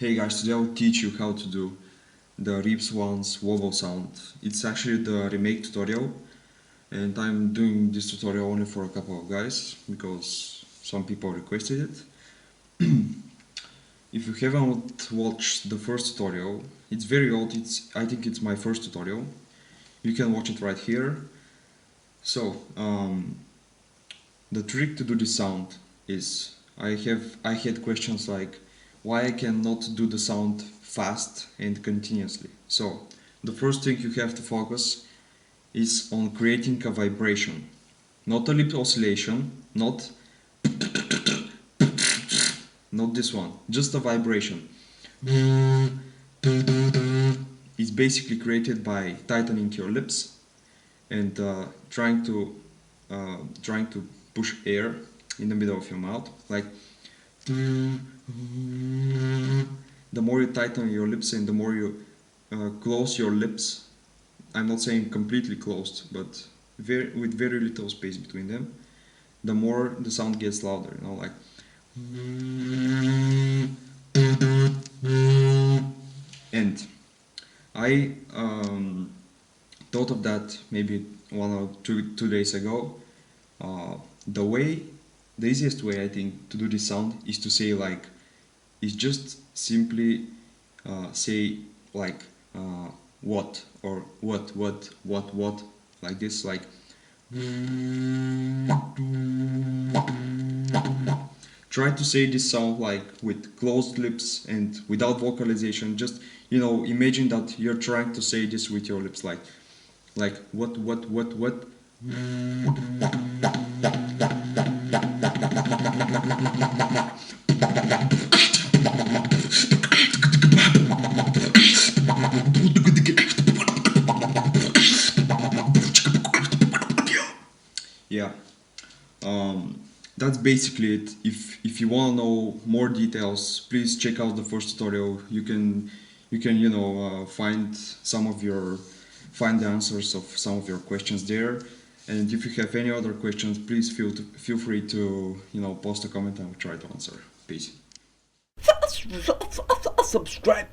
Hey guys, today I'll teach you how to do the Reeps one's wobble sound. It's actually the remake tutorial, and I'm doing this tutorial only for a couple of guys because some people requested it. If you haven't watched the first tutorial, it's very old, I think it's my first tutorial. You can watch it right here. So, the trick to do this sound is I had questions like why I cannot do the sound fast and continuously. So the first thing you have to focus is on creating a vibration, not a lip oscillation, not this one, just a vibration. It's basically created by tightening your lips and trying to push air in the middle of your mouth, like the more you tighten your lips and the more you close your lips. I'm not saying completely closed, but with very little space between them, the more the sound gets louder, you know, like and I thought of that maybe 1 or 2 days ago. The easiest way I think to do this sound is to say is just simply say like what or what like this, like try to say this sound like with closed lips and without vocalization. Just, you know, imagine that you're trying to say this with your lips, like what. Yeah, that's basically it. If you want to know more details, please check out the first tutorial. You can you know find the answers of some of your questions there. And if you have any other questions, please feel free to, you know, post a comment and I'll try to answer. Peace. Subscribe.